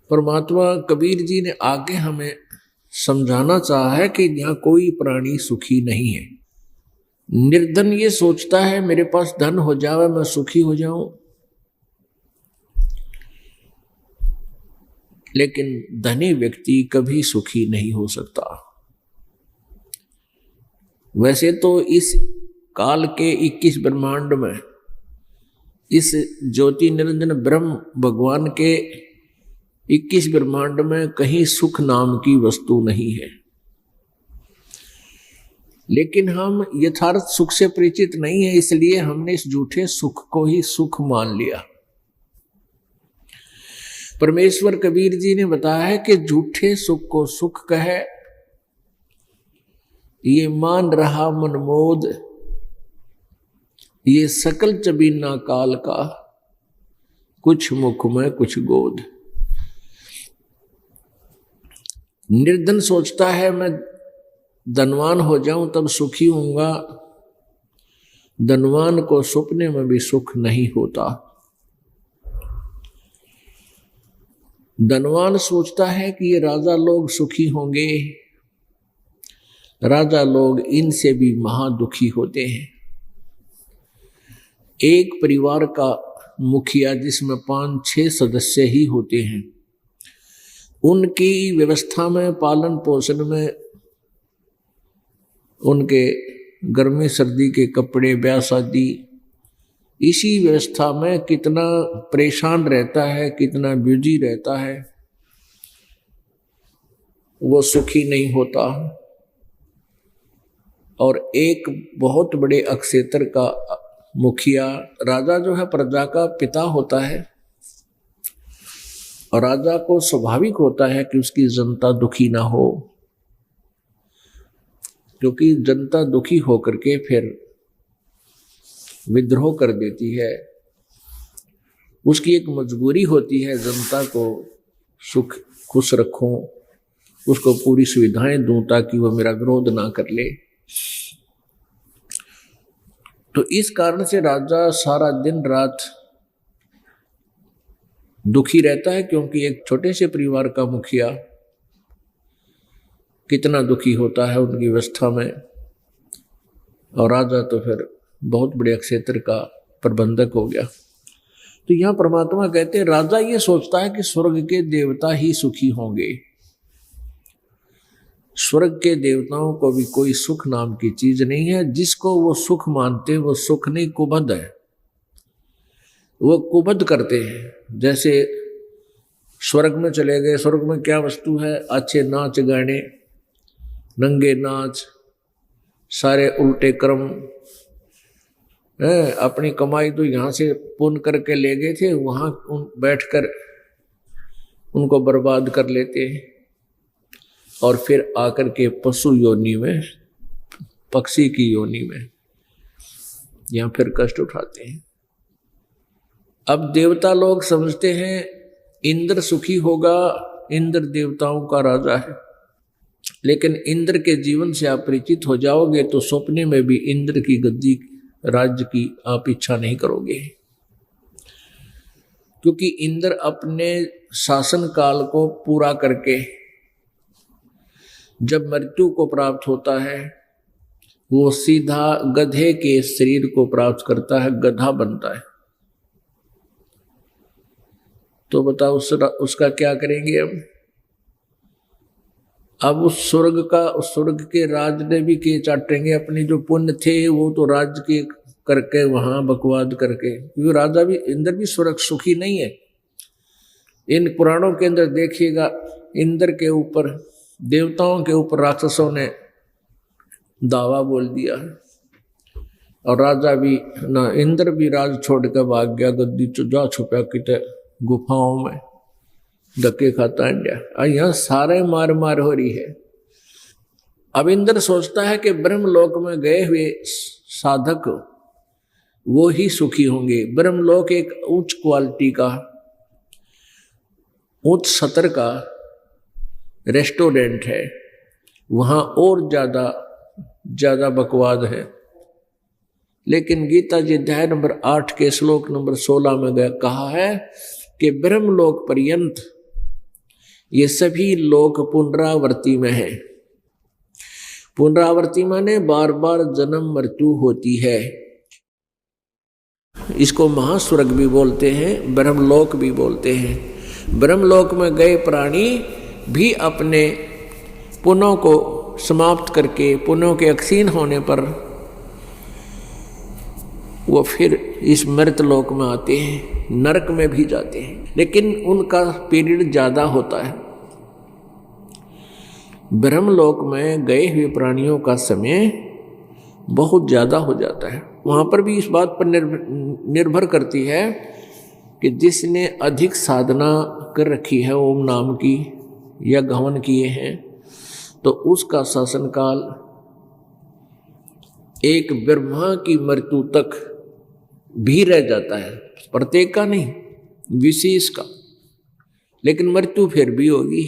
परमात्मा कबीर जी ने आगे हमें समझाना चाहा है कि यहाँ कोई प्राणी सुखी नहीं है। निर्धन ये सोचता है मेरे पास धन हो जाए मैं सुखी हो जाऊं, लेकिन धनी व्यक्ति कभी सुखी नहीं हो सकता। वैसे तो इस काल के 21 ब्रह्मांड में, इस ज्योति निरंजन ब्रह्म भगवान के 21 ब्रह्मांड में कहीं सुख नाम की वस्तु नहीं है, लेकिन हम यथार्थ सुख से परिचित नहीं है, इसलिए हमने इस झूठे सुख को ही सुख मान लिया। परमेश्वर कबीर जी ने बताया है कि झूठे सुख को सुख कहे, ये मान रहा मनमोद, ये सकल चबीना काल का, कुछ मुख में कुछ गोद। निर्धन सोचता है मैं धनवान हो जाऊं तब सुखी होऊंगा, धनवान को सपने में भी सुख नहीं होता। धनवान सोचता है कि ये राजा लोग सुखी होंगे, राजा लोग इनसे भी महादुखी होते हैं। एक परिवार का मुखिया जिसमें 5-6 सदस्य ही होते हैं, उनकी व्यवस्था में, पालन पोषण में, उनके गर्मी सर्दी के कपड़े, ब्याह शादी, इसी व्यवस्था में कितना परेशान रहता है, कितना बिजी रहता है, वो सुखी नहीं होता। और एक बहुत बड़े अक्षेत्र का मुखिया, राजा जो है प्रजा का पिता होता है, और राजा को स्वाभाविक होता है कि उसकी जनता दुखी ना हो, क्योंकि जनता दुखी होकर के फिर विद्रोह कर देती है। उसकी एक मजबूरी होती है जनता को सुख खुश रखूं, उसको पूरी सुविधाएं दूं ताकि वह मेरा विरोध ना कर ले। तो इस कारण से राजा सारा दिन रात दुखी रहता है, क्योंकि एक छोटे से परिवार का मुखिया कितना दुखी होता है उनकी व्यवस्था में, और राजा तो फिर बहुत बड़े क्षेत्र का प्रबंधक हो गया। तो यहां परमात्मा कहते हैं राजा ये सोचता है कि स्वर्ग के देवता ही सुखी होंगे। स्वर्ग के देवताओं को भी कोई सुख नाम की चीज नहीं है। जिसको वो सुख मानते वो सुख नहीं, कुबद है, वो कुबद करते हैं। जैसे स्वर्ग में चले गए, स्वर्ग में क्या वस्तु है? अच्छे नाच गाने, नंगे नाच, सारे उल्टे कर्म है। अपनी कमाई तो यहाँ से पुण्य करके ले गए थे, वहां बैठकर उनको बर्बाद कर लेते हैं, और फिर आकर के पशु योनि में, पक्षी की योनि में यहाँ फिर कष्ट उठाते हैं। अब देवता लोग समझते हैं इंद्र सुखी होगा, इंद्र देवताओं का राजा है, लेकिन इंद्र के जीवन से आप परिचित हो जाओगे तो सपने में भी इंद्र की गद्दी राज्य की आप इच्छा नहीं करोगे, क्योंकि इंद्र अपने शासन काल को पूरा करके जब मृत्यु को प्राप्त होता है, वो सीधा गधे के शरीर को प्राप्त करता है, गधा बनता है। तो बताओ उसका क्या करेंगे? अब उस स्वर्ग के राज ने भी के चाटेंगे। अपने जो पुण्य थे वो तो राज्य के करके वहां बकवाद करके, क्योंकि राजा भी, इंद्र भी स्वर्ग सुखी नहीं है। इन पुराणों के अंदर देखिएगा, इंद्र के ऊपर, देवताओं के ऊपर राक्षसों ने दावा बोल दिया, और राजा भी ना, इंद्र भी राज छोड़ कर भाग गया, गद्दी जा छुपा किते गुफाओं में, धक्के खाता इंडिया। यहाँ सारे मार मार हो रही है। अब इंद्र सोचता है कि ब्रह्मलोक में गए हुए साधक वो ही सुखी होंगे। ब्रह्मलोक एक उच्च क्वालिटी का, उच्च स्तर का रेस्टोरेंट है, वहां और ज्यादा बकवाद है। लेकिन गीता जी अध्याय नंबर 8 के श्लोक नंबर 16 में कहा है कि ब्रह्मलोक पर्यंत ये सभी लोक पुनरावृत्ति में है। पुनरावृत्ति माने बार बार जन्म मृत्यु होती है। इसको महास्वर्ग भी बोलते हैं, ब्रह्मलोक भी बोलते हैं। ब्रह्मलोक में गए प्राणी भी अपने पुण्यों को समाप्त करके, पुण्यों के अक्षीण होने पर वो फिर इस मृत लोक में आते हैं, नरक में भी जाते हैं, लेकिन उनका पीरियड ज़्यादा होता है। ब्रह्मलोक में गए हुए प्राणियों का समय बहुत ज़्यादा हो जाता है। वहाँ पर भी इस बात पर निर्भर करती है कि जिसने अधिक साधना कर रखी है ओम नाम की या गहन किए हैं, तो उसका शासन काल एक ब्रह्मा की मृत्यु तक भी रह जाता है। प्रत्येक का नहीं, विशेष का, लेकिन मृत्यु फिर भी होगी।